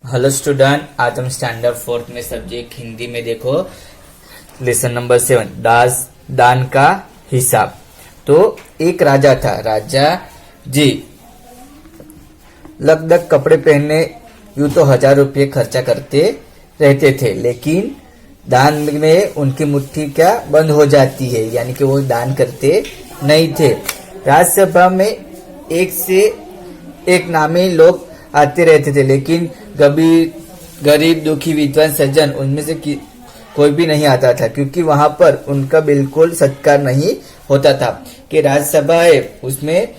Hello student, आज हम standard fourth में सब्जेक्ट हिंदी में देखो लेसन नंबर 7 दान का हिसाब। तो एक राजा था, राजा जी लगभग कपड़े पहनने यूं तो 1000 रुपये खर्चा करते रहते थे, लेकिन दान में उनकी मुट्ठी क्या बंद हो जाती है, यानी कि वो दान करते नहीं थे। राज्यसभा में एक से एक नामी लोग आते रहते थे, लेकिन गरीब दुखी विद्वान सज्जन उनमें से कोई भी नहीं आता था, क्योंकि वहां पर उनका बिल्कुल सत्कार नहीं होता था। कि राज्यसभा है, उसमें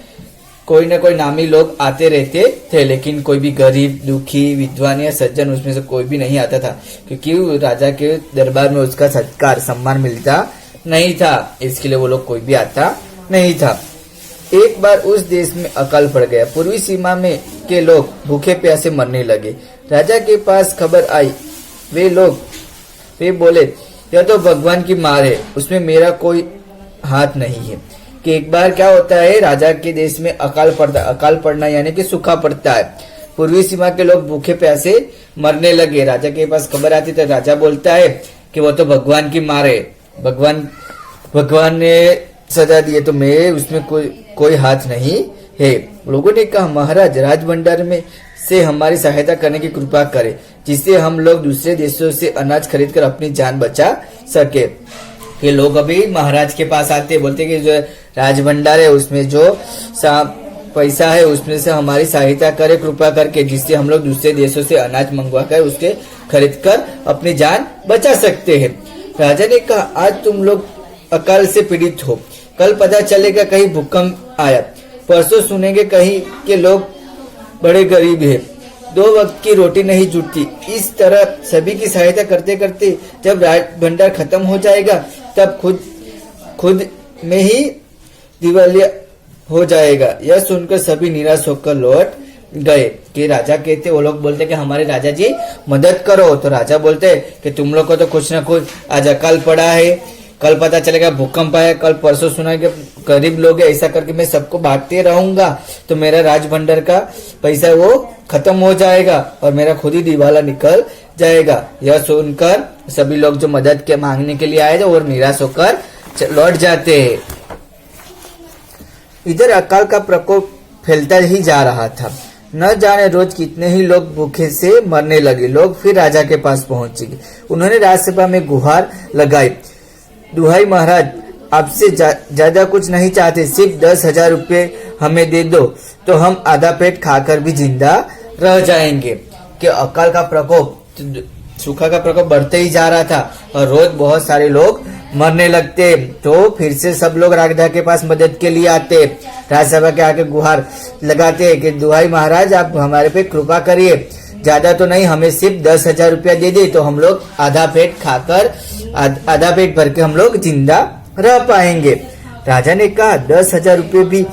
कोई ना कोई नामी लोग आते रहते थे, लेकिन कोई भी गरीब दुखी विद्वान या सज्जन उसमें से कोई भी नहीं आता था, क्योंकि राजा के दरबार में उसका सत्कार सम्मान मिलता नहीं था, इसके लिए वो लोग कोई भी आता नहीं था। एक बार उस देश में अकाल पड़ गया। पूर्वी सीमा में के लोग भूखे प्यासे मरने लगे। राजा के पास खबर आई। वे बोले, यह तो भगवान की मार है, उसमें मेरा कोई हाथ नहीं है। कि एक बार क्या होता है, राजा के देश में अकाल पड़ता, अकाल पड़ना यानी कि सूखा पड़ता है। पूर्वी सीमा के लोग भूखे प्यासे मरने लगे। राजा के पास खबर आती तो राजा बोलता है कि वो तो भगवान की मार है, भगवान ने सजा दी है, तो मैं उसमें कोई हाथ नहीं है। लोगों ने कहा, महाराज राज भंडार में से हमारी सहायता करने की कृपा करें, जिससे हम लोग दूसरे देशों से अनाज खरीद कर अपनी जान बचा सके। ये लोग अभी महाराज के पास आते, बोलते कि जो राज भंडार है उसमें जो पैसा है उसमें से हमारी सहायता करे कृपा करके, जिससे हम लोग दूसरे देशों से अनाज मंगवा कर उसके खरीद कर अपनी जान बचा सकते हैं। राजा ने कहा, आज तुम लोग अकाल से पीड़ित हो, कल पता चलेगा कहीं भूकंप आया, परसों सुनेंगे कहीं के लोग बड़े गरीब हैं, 2 वक्त की रोटी नहीं जुटती। इस तरह सभी की सहायता करते करते जब राज भंडार खत्म हो जाएगा, तब खुद में ही दिवालिया हो जाएगा। यह सुनकर सभी निराश होकर लौट गए। कि राजा कहते, वो लोग बोलते कि हमारे राजा जी मदद करो, तो राजा बोलते कि तुम लोग को तो कुछ ना कुछ आज अकाल पड़ा है, कल पता चलेगा भूकंप आया, कल परसों सुना कि गरीब लोग है, ऐसा करके मैं सबको बांटते रहूंगा, तो मेरा राज भंडार का पैसा वो खत्म हो जाएगा और मेरा खुद ही दिवाला निकल जाएगा। यह सुनकर सभी लोग जो मदद के मांगने के लिए आए थे और निराश होकर लौट जाते हैं। इधर अकाल का प्रकोप फैलता ही जा रहा था। न जाने रोज कितने ही लोग भूखे से मरने लगे। लोग फिर राजा के पास पहुंचे। उन्होंने राज्यसभा में गुहार लगाई, दुहाई महाराज, आपसे ज्यादा कुछ नहीं चाहते, सिर्फ 10,000 रुपये हमें दे दो, तो हम आधा पेट खाकर भी जिंदा रह जाएंगे। कि अकाल का प्रकोप, सूखा का प्रकोप बढ़ते ही जा रहा था और रोज बहुत सारे लोग मरने लगते। तो फिर से सब लोग राजा के पास मदद के लिए आते, राज्यसभा के आके गुहार लगाते कि दुहाई महाराज, आप हमारे पे कृपा करिए, ज्यादा तो नहीं, हमें सिर्फ 10,000 रुपया दे दे, तो हम लोग आधा पेट भर के हम लोग जिंदा रह पाएंगे। राजा ने कहा, 10,000 रुपये भी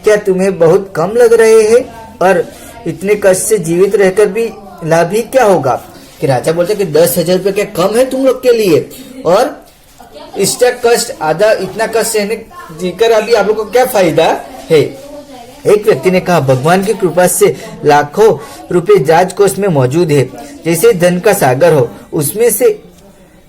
क्या तुम्हें बहुत कम लग रहे हैं, और इतने कष्ट से जीवित रहकर भी लाभ ही क्या होगा। कि राजा बोलते कि 10,000 रुपये क्या कम है तुम लोग के लिए, और इसका कष्ट आधा, इतना कष्ट सहने जीकर अभी आप लोग को क्या फायदा है। एक व्यक्ति ने कहा, भगवान की कृपा से लाखों रुपए राजकोष में मौजूद है, जैसे धन का सागर हो, उसमें से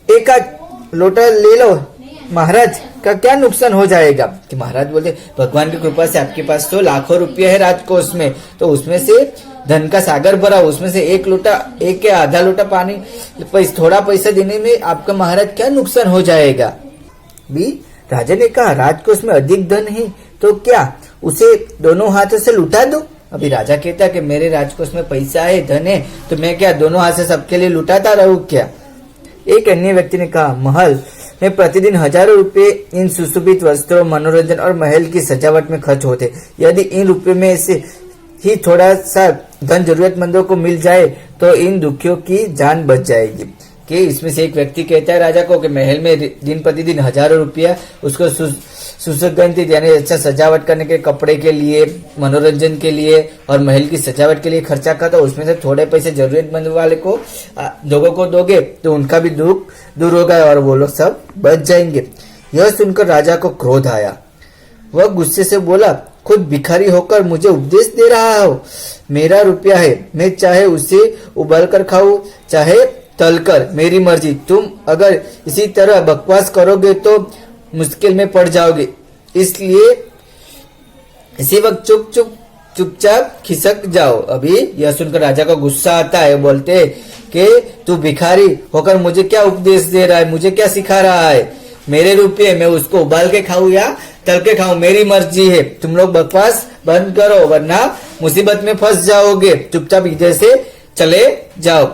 एक आध लोटा ले लो महाराज, का क्या नुकसान हो जाएगा। कि महाराज बोलते, भगवान की कृपा से आपके पास तो लाखों रुपये है राजकोष में, तो उसमें से धन का सागर भरा, उसमें से एक या आधा लोटा पानी, थोड़ा पैसा देने में आपका महाराज क्या नुकसान हो जाएगा। भी राजा ने कहा, राजकोष में अधिक धन है तो क्या उसे दोनों हाथों से लुटा दो। अभी राजा कहता कि मेरे राजकोष में पैसा है, धन है, तो मैं क्या दोनों हाथ से सबके लिए लुटाता रहूं क्या। एक अन्य व्यक्ति ने कहा, महल में प्रतिदिन हजारों रुपए इन सुशोभित वस्त्रों, मनोरंजन और महल की सजावट में खर्च होते। यदि इन रुपये में से ही थोड़ा सा धन जरूरतमंदों को मिल जाए, तो इन दुखियों की जान बच जाएगी। कि इसमें से एक व्यक्ति कहता है राजा को कि महल में दिन प्रतिदिन हजारों रुपया उसको सुसज्जित यानी अच्छा सजावट करने के, कपड़े के लिए, मनोरंजन के लिए और महल की सजावट के लिए खर्चा करता, उसमें से थोड़े पैसे जरूरतमंद वाले को, लोगों को दोगे तो उनका भी दुख दूर होगा और वो लोग सब बच जाएंगे। यह सुनकर राजा को क्रोध आया। वह गुस्से से बोला, खुद भिखारी होकर मुझे उपदेश दे रहा हो। मेरा रुपया है, मैं चाहे उसे उबाल कर खाऊं, चाहे तलकर, मेरी मर्जी। तुम अगर इसी तरह बकवास करोगे तो मुश्किल में पड़ जाओगे। इसलिए इसी वक्त चुपचाप खिसक जाओ। अभी यह सुनकर राजा को गुस्सा आता है। बोलते कि तू भिखारी होकर मुझे क्या उपदेश दे रहा है, मुझे क्या सिखा रहा है। मेरे रुपये, मैं उसको उबाल के खाऊं या तल के खाऊं, मेरी मर्जी है। तुम लोग बकवास बंद करो वरना मुसीबत में फंस जाओगे। चुपचाप इधर से चले जाओ।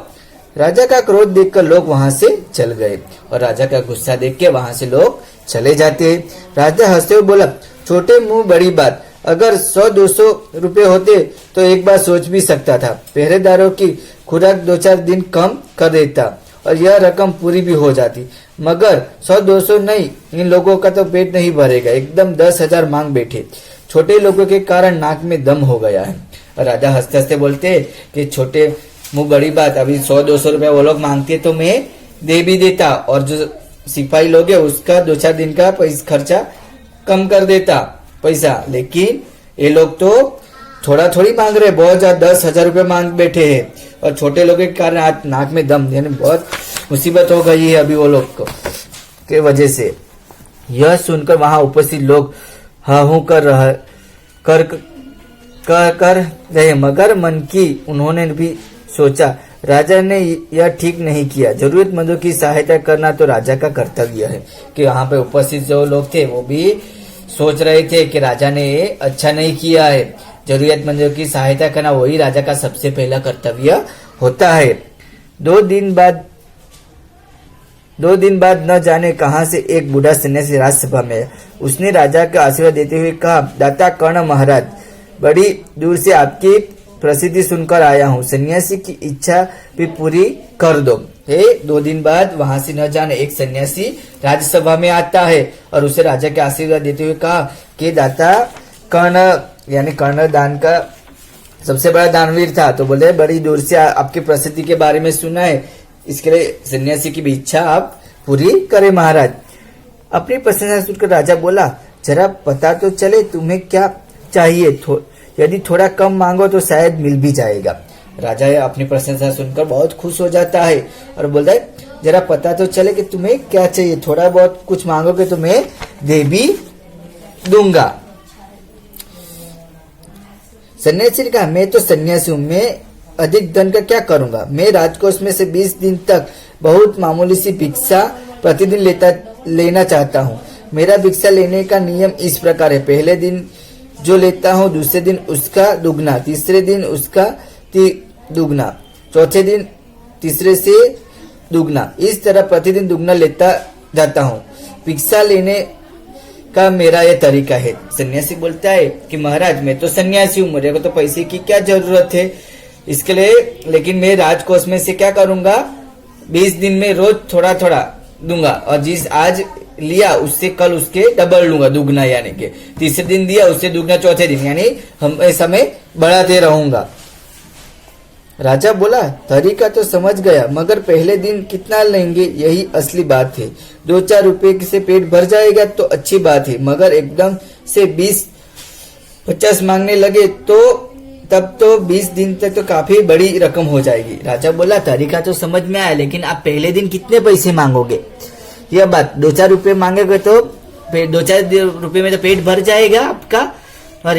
राजा का क्रोध देखकर लोग वहां से चल गए और राजा का गुस्सा देख के वहां से लोग चले जाते। राजा हंसते हुए बोला, छोटे मुंह बड़ी बात। अगर 100-200 रुपए होते तो एक बार सोच भी सकता था। पहरेदारों की खुराक 2-4 दिन कम कर देता और यह रकम पूरी भी हो जाती, मगर 100-200 नहीं, इन लोगों का तो पेट नहीं भरेगा। एकदम 10,000 मांग बैठे। छोटे लोगों के कारण नाक में दम हो गया है। और राजा हंसते हंसते बोलते कि छोटे मुंह बड़ी बात, अभी 100-200 रुपया वो लोग मांगते तो मैं दे भी देता और जो सिपाही लोग है उसका 2-4 दिन का खर्चा कम कर देता पैसा। लेकिन ये लोग तो थोड़ा थोड़ी मांग रहे, बहुत ज्यादा 10,000 रुपये मांग बैठे हैं और छोटे लोगों के कारण आज नाक में दम, यानी बहुत मुसीबत हो गई है अभी वो लोग को के वजह से। यह सुनकर वहां उपस्थित लोग हाँ हूं कर रहे, मगर मन की उन्होंने भी सोचा राजा ने यह ठीक नहीं किया। जरूरतमंदों की सहायता करना तो राजा का कर्तव्य है। कि वहां पे उपस्थित जो लोग थे वो भी सोच रहे थे कि राजा ने अच्छा नहीं किया है। जरूरतमंदों की सहायता करना वही राजा का सबसे पहला कर्तव्य होता है। 2 दिन बाद न जाने कहां से एक बूढ़ा सन्यासी राजसभा में आया। उसने राजा का आशीर्वाद देते हुए कहा, दाता कर्ण महाराज, बड़ी दूर से आपकी प्रसिद्धि सुनकर आया हूँ। सन्यासी की इच्छा भी पूरी कर दो। 2 दिन बाद वहां से न जाने एक सन्यासी राज्यसभा में आता है और उसे राजा के आशीर्वाद देते हुए कहा कि दाता कर्ण, यानी कर्ण दान का सबसे बड़ा दानवीर था, तो बोले बड़ी दूर से आपकी प्रसिद्धि के बारे में सुना है, इसके लिए सन्यासी की भी इच्छा आप पूरी करें महाराज। अपनी प्रशंसा सुनकर राजा बोला, जरा पता तो चले तुम्हें क्या चाहिए। यदि थोड़ा कम मांगो तो शायद मिल भी जाएगा। राजा अपनी प्रशंसा सुनकर बहुत खुश हो जाता है और बोलता है, जरा पता तो चले कि तुम्हें क्या चाहिए। थोड़ा बहुत कुछ मांगोगे तो मैं दे भी दूंगा। सन्यासी ने कहा, मैं तो सन्यासी हूँ, मैं अधिक धन का क्या करूंगा। मैं राजकोष में से 20 दिन तक बहुत मामूली सी भिक्षा प्रतिदिन लेना चाहता हूँ। मेरा भिक्षा लेने का नियम इस प्रकार है, पहले दिन जो लेता हूँ दूसरे दिन उसका दुगना, तीसरे दिन उसका दुगना, चौथे दिन तीसरे से दुगना, इस तरह प्रतिदिन दुगना लेता जाता हूँ। भिक्षा लेने का मेरा यह तरीका है। सन्यासी बोलता है कि महाराज मैं तो सन्यासी हूँ, मेरे को तो पैसे की क्या जरूरत है इसके लिए, लेकिन मैं राजकोष में से क्या करूंगा, 20 दिन में रोज थोड़ा थोड़ा दूंगा और जिस आज लिया उससे कल उसके डबल लूंगा, दुगना, यानी कि तीसरे दिन दिया उससे दुगना चौथे दिन, यानी हम समय बढ़ाते रहूंगा। राजा बोला, तरीका तो समझ गया, मगर पहले दिन कितना लेंगे यही असली बात है। 2-4 रुपए से पेट भर जाएगा तो अच्छी बात है, मगर एकदम से 20-50 मांगने लगे तो तब तो 20 दिन तक तो काफी बड़ी रकम हो जाएगी। राजा बोला, तरीका तो समझ में आया, लेकिन आप पहले दिन कितने पैसे मांगोगे। यह बात 2-4 रुपए मांगेगे तो 2-4 रुपए में तो पेट भर जाएगा आपका, और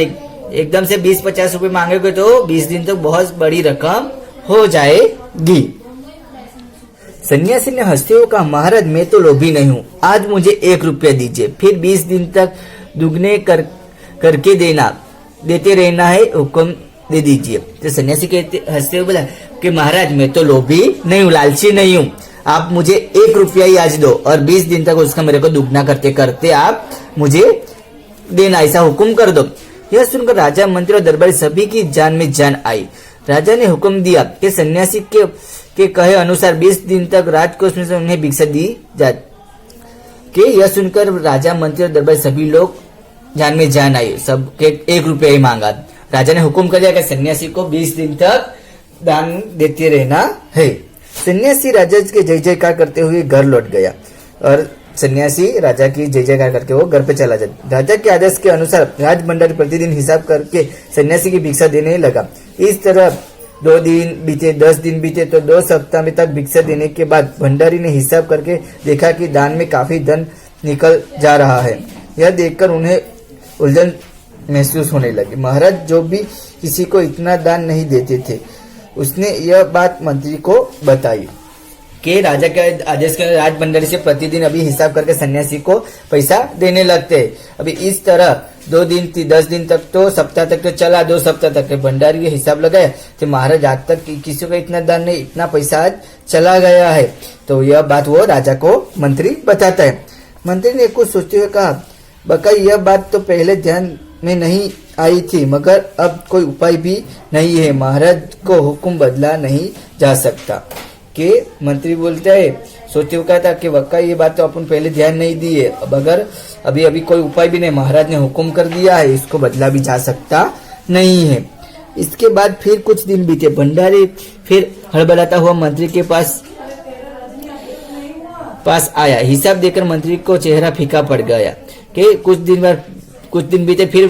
एकदम से 20-50 रुपए मांगोगे तो 20 दिन तक बहुत बड़ी रकम हो जाएगी। सन्यासी ने हंसते हुए कहा, महाराज मैं तो लोभी नहीं हूँ, आज मुझे 1 रुपया दीजिए, फिर 20 दिन तक दुगने करके देते रहना है, हुक्म दे दीजिए। तो सन्यासी कहते हंसते हुए बोला कि महाराज मैं तो लोभी नहीं हूँ, लालची नहीं हूँ, आप मुझे 1 रुपया ही आज दो और 20 दिन तक उसका मेरे को दुगना करते करते आप मुझे देना, ऐसा हुक्म कर दो। यह सुनकर राजा, मंत्री और दरबारी सभी की जान में जान आई। राजा ने हुक्म दिया कि सन्यासी के कहे अनुसार 20 दिन तक राजकोष में से उन्हें भिक्षा दी जाए। यह सुनकर राजा, मंत्री और दरबारी सभी लोग जान में जान आई, सबके 1 रुपया ही मांगा। राजा ने हुक्म कर दिया कि सन्यासी को 20 दिन तक दान देते रहना है। सन्यासी राजा के जय जयकार करते हुए घर लौट गया और सन्यासी राजा की जय जयकार करके वो घर पे चला जाता। राजा के आदेश के अनुसार राज भंडारी प्रतिदिन हिसाब करके सन्यासी की भिक्षा देने लगा। इस तरह 2 दिन बीते, 10 दिन बीते तो 2 सप्ताह में तक भिक्षा देने के बाद भंडारी ने हिसाब करके देखा कि दान में काफी धन निकल जा रहा है। यह देखकर उन्हें उलझन महसूस होने लगी। महाराज जो भी किसी को इतना दान नहीं देते थे, उसने यह बात मंत्री को बताई कि राजा के आदेश के राज भंडारी से प्रतिदिन अभी हिसाब करके सन्यासी को पैसा देने लगते। अभी इस तरह 2 दिन 10 दिन तक तो सप्ताह तक तो चला, 2 सप्ताह तक भंडारी के हिसाब लगाया तो महाराज आज तक किसी को इतना दान नहीं, इतना पैसा आज चला गया है। तो यह बात वो राजा को मंत्री बताता है। मंत्री ने कुछ सोचते हुए कहा, बका यह बात तो पहले ध्यान में नहीं आई थी, मगर अब कोई उपाय भी नहीं है। महाराज को हुक्म बदला नहीं जा सकता। के मंत्री बोलते है, सोचते हुए कहा था कि वक्का ये बात तो अपन पहले ध्यान नहीं दी है, अब अगर अभी कोई उपाय भी नहीं, महाराज ने हुक्म कर दिया है, इसको बदला भी जा सकता नहीं है। इसके बाद फिर कुछ दिन बीते। भंडारी फिर हड़बड़ाता हुआ मंत्री के पास आया। हिसाब देकर मंत्री को चेहरा फीका पड़ गया कि कुछ दिन बीते। फिर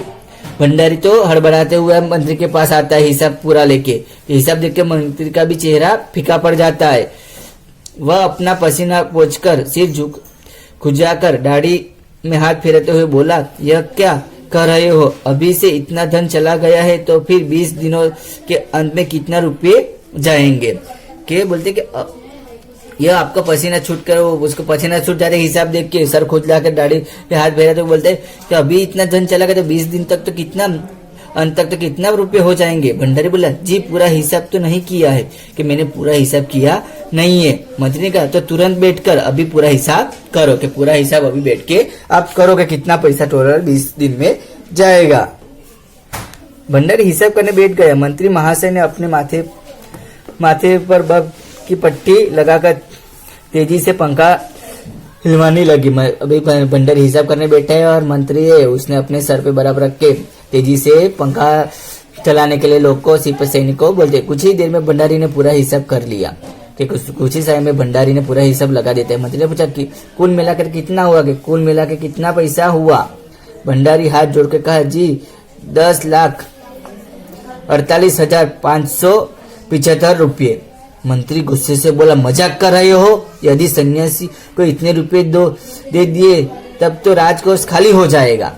भंडारी तो हड़बड़ाते हुए मंत्री के पास आता है हिसाब पूरा लेके। हिसाब देख के मंत्री का भी चेहरा फीका पड़ जाता है। वह अपना पसीना पोंछकर सिर खुजाकर दाढ़ी में हाथ फेरते हुए बोला, यह क्या कर रहे हो? अभी से इतना धन चला गया है तो फिर 20 दिनों के अंत में कितना रुपये जाएंगे? के बोलते कि यह आपका पसीना छूट कर, उसको पसीना छूट जाते हिसाब देख के सर खुजला कर दाढ़ी पे हाथ फेरा तो बोलते कि अभी इतना धन चला गया तो 20 दिन तक तो कितना अंत तक तो कितना रुपए हो जाएंगे? भंडारी बोला, जी पूरा हिसाब तो नहीं किया है। कि मैंने पूरा हिसाब किया नहीं है। मंत्री ने कहा तो तुरंत बैठकर अभी पूरा हिसाब करो। कि पूरा हिसाब अभी बैठ के आप करो कि कितना पैसा टोटल 20 दिन में जाएगा। भंडारी हिसाब करने बैठ गया। मंत्री महाशय ने अपने माथे पर बर्फ की पट्टी लगाकर तेजी से पंखा हिलवाने लगी। अभी भंडारी हिसाब करने बैठा है और मंत्री है, उसने अपने सर पे बर्फ रख के तेजी से पंखा चलाने के लिए लोग को, सिपाही सैनिकों बोलते। कुछ ही देर में भंडारी ने पूरा हिसाब कर लिया। कि कुछ ही समय में भंडारी ने पूरा हिसाब लगा देता है। मंत्री ने पूछा कि कुल मिलाकर कितना हुआ? कि कुल मिलाकर कितना पैसा हुआ? भंडारी हाथ जोड़ के कहा, जी 10,48,575 रुपये। मंत्री गुस्से से बोला, मजाक कर रहे हो? यदि सन्यासी को इतने रुपए दे दिए तब तो राजकोष खाली हो जाएगा।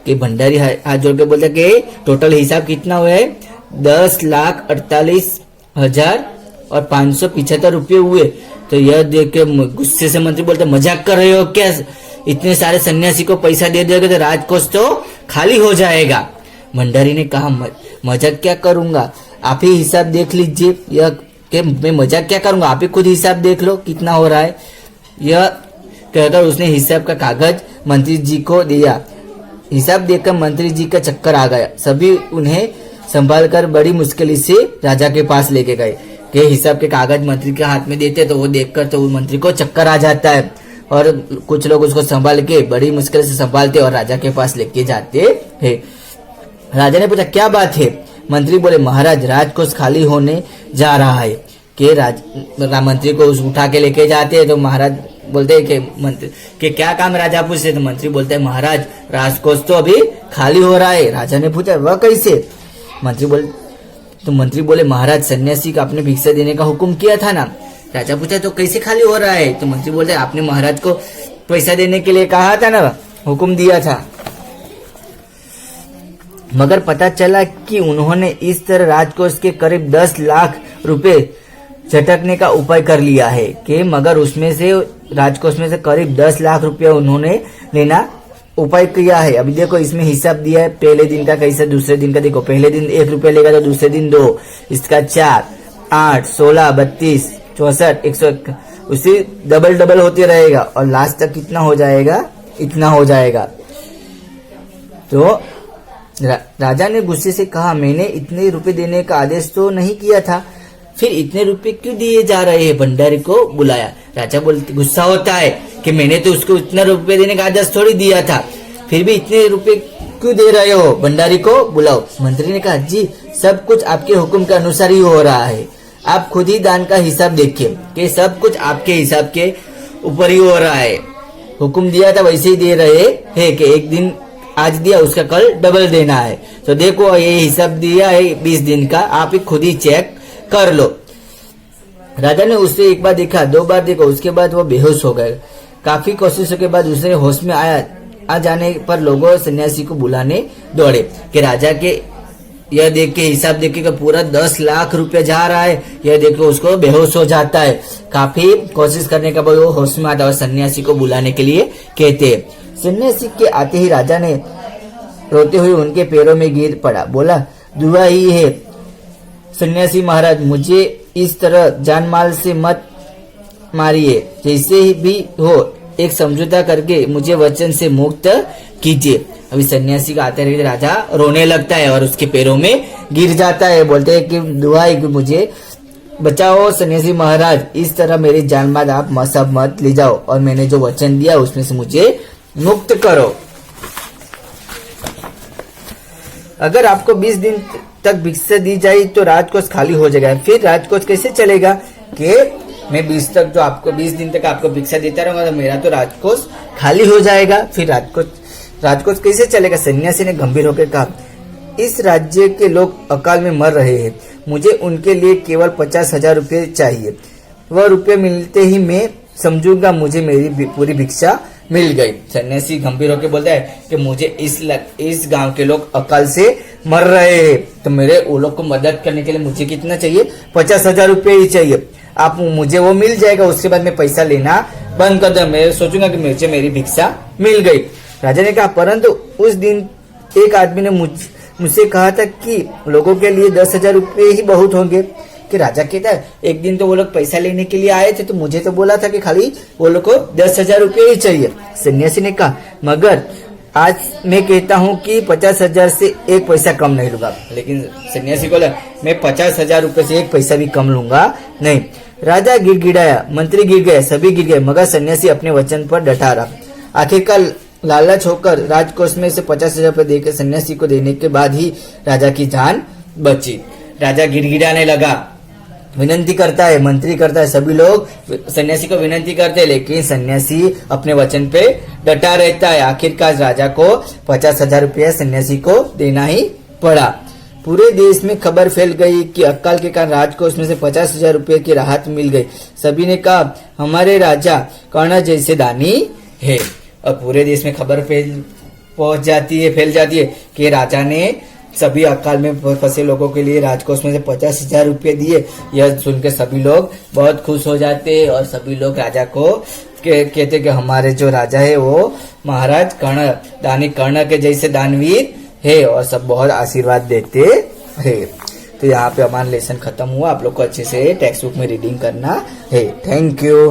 कि भंडारी हाथ जोड़ के बोलता कि टोटल हिसाब कितना हुआ है? 10,48,575 रुपये हुए। तो यह देख के गुस्से से मंत्री बोलते, मजाक कर रहे हो क्या? इतने सारे सन्यासी को पैसा दे दोगे तो राजकोष तो खाली हो जाएगा। भंडारी ने कहा, मजाक क्या करूंगा, आप ही हिसाब देख लीजिए। यह कि मैं मजाक क्या करूंगा, आप ही खुद हिसाब देख लो कितना हो रहा है। यह कहकर उसने हिसाब का कागज मंत्री जी को दिया। हिसाब देखकर मंत्री जी का चक्कर आ गया। सभी उन्हें संभालकर बड़ी मुश्किल से राजा के पास लेके गए। कि हिसाब के कागज मंत्री के हाथ में देते तो वो देखकर तो मंत्री को चक्कर आ जाता है और कुछ लोग उसको संभाल के बड़ी मुश्किल से संभालते और राजा के पास लेके जाते हैं। राजा ने पूछा, क्या बात है? मंत्री बोले, महाराज राजकोष खाली होने जा रहा है। कि मंत्री को उठा के लेके जाते हैं तो महाराज बोलते हैं कि मंत्री के क्या काम? राजा पूछते तो मंत्री बोलते हैं, महाराज राजकोष तो अभी खाली हो रहा है। राजा ने पूछा, वह कैसे? मंत्री बोले, महाराज सन्यासी को आपने भिक्षा देने का हुक्म किया था ना। राजा पूछा, तो कैसे खाली हो रहा है? तो मंत्री बोलते, आपने महाराज को पैसा देने के लिए कहा था ना, हुक्म दिया था, मगर पता चला कि उन्होंने इस तरह राजकोष के करीब 10 लाख रुपए झटकने का उपाय कर लिया है। कि मगर उसमें से राजकोष में से करीब 10 लाख रुपया उन्होंने लेना उपाय किया है। अभी देखो इसमें हिसाब दिया है, पहले दिन का कैसे, दूसरे दिन का देखो, पहले दिन 1 रुपया लेगा तो दूसरे दिन 2, इसका 4, 8, 16, 32, 64, 101, उसी डबल होते रहेगा और लास्ट तक कितना हो जाएगा? इतना हो जाएगा। तो राजा ने गुस्से से कहा, मैंने इतने रुपए देने का आदेश तो नहीं किया था, फिर इतने रुपए क्यों दिए जा रहे हैं? भंडारी को बुलाया। राजा बोलते, गुस्सा होता है कि मैंने तो उसको इतना रुपए देने का आदेश थोड़ी दिया था, फिर भी इतने रुपए क्यों दे रहे हो? भंडारी को बुलाओ। मंत्री ने कहा, जी सब कुछ आपके हुक्म के अनुसार ही हो रहा है, आप खुद ही दान का हिसाब देखिए कि सब कुछ आपके हिसाब के ऊपर ही हो रहा है। हुक्म दिया था वैसे ही दे रहे हैं कि एक दिन आज दिया उसका कल डबल देना है। तो देखो ये हिसाब दिया है 20 दिन का, आप ही खुद ही चेक कर लो। राजा ने उससे एक बार देखा, 2 बार देखा, उसके बाद वो बेहोश हो गए। काफी कोशिशों के बाद दूसरे होश में आ जाने पर लोगों सन्यासी को बुलाने दौड़े कि राजा के यह देख के हिसाब देख के पूरा 10 लाख रुपया जा रहा है, यह देख के उसको बेहोश हो जाता है। काफी कोशिश करने के बाद वो होश में आता है और सन्यासी को बुलाने के लिए कहते हैं। सन्यासी के आते ही राजा ने रोते हुए उनके पैरों में गिर पड़ा, बोला दुआ ही है सन्यासी महाराज, मुझे इस तरह जान माल से मत मारिए, जैसे ही भी हो एक समझौता करके मुझे वचन से मुक्त कीजिए। अभी सन्यासी का आते रहे राजा रोने लगता है और उसके पैरों में गिर जाता है, बोलते हैं कि दुआ है कि मुझे बचाओ सन्यासी महाराज, इस तरह मेरी जान माल आप सब मत ले जाओ और मैंने जो वचन दिया उसमें से मुझे मुक्त करो। अगर आपको 20 दिन तक भिक्षा दी जाए तो राजकोष खाली हो जाएगा। फिर राजकोष कैसे चलेगा कि मैं 20 दिन तक आपको भिक्षा देता रहूंगा तो मेरा तो राजकोष खाली हो जाएगा। फिर राजकोष कैसे चलेगा? सन्यासी ने गंभीर होकर कहा, इस राज्य के लोग अकाल में मर रहे हैं, मुझे उनके लिए केवल 50,000 रुपये चाहिए। वह रुपये मिलते ही मैं समझूंगा मुझे मेरी पूरी भिक्षा मिल गई। सन्यासी गंभीर होकर बोलता है कि मुझे इस गांव के लोग अकाल से मर रहे हैं, तो मेरे वो लोग को मदद करने के लिए मुझे कितना चाहिए? 50,000 रुपये ही चाहिए। आप मुझे वो मिल जाएगा, उसके बाद मैं पैसा लेना बंद कर दूं, मैं सोचूंगा कि मुझे मेरी भिक्षा मिल गई। राजा ने कहा, परंतु उस दिन एक आदमी ने मुझसे कहा था कि लोगों के लिए 10,000 रुपये ही बहुत होंगे। कि राजा कहता है एक दिन तो वो लोग पैसा लेने के लिए आए थे, तो मुझे तो बोला था कि खाली वो लोग को 10,000 रुपये ही चाहिए। सन्यासी ने कहा, मगर आज मैं कहता हूँ कि 50,000 से एक पैसा कम नहीं लूंगा। लेकिन सन्यासी बोला, मैं 50,000 रुपये से एक पैसा भी कम लूंगा नहीं। राजा गिड़गिड़ाया, मंत्री गिर गए, सभी गिर गए, मगर सन्यासी अपने वचन पर डटा रहा। आखिरकार लालच होकर राजकोष में से 50,000 रुपये देकर सन्यासी को देने के बाद ही राजा की जान बची। राजा गिड़गिड़ाने लगा, विनती करता है, मंत्री करता है, सभी लोग सन्यासी को विनती करते हैं, लेकिन सन्यासी अपने वचन पे डटा रहता है। आखिरकार राजा को 50,000 रुपया सन्यासी को देना ही पड़ा। पूरे देश में खबर फैल गई कि अकाल के कारण राजकोष में से 50,000 रुपये की राहत मिल गई। सभी ने कहा, हमारे राजा कर्ण जैसे दानी है। और पूरे देश में खबर फैल जाती है कि राजा ने सभी अकाल में फंसे लोगों के लिए राजकोष में से 50,000 रुपये दिए। यह सुनकर सभी लोग बहुत खुश हो जाते और सभी लोग राजा को कहते कि हमारे जो राजा है वो महाराज कर्ण के जैसे दानवीर है, और सब बहुत आशीर्वाद देते है। तो यहाँ पे हमारा लेसन खत्म हुआ। आप लोग को अच्छे से टेक्स्ट बुक में रीडिंग करना है। Thank you.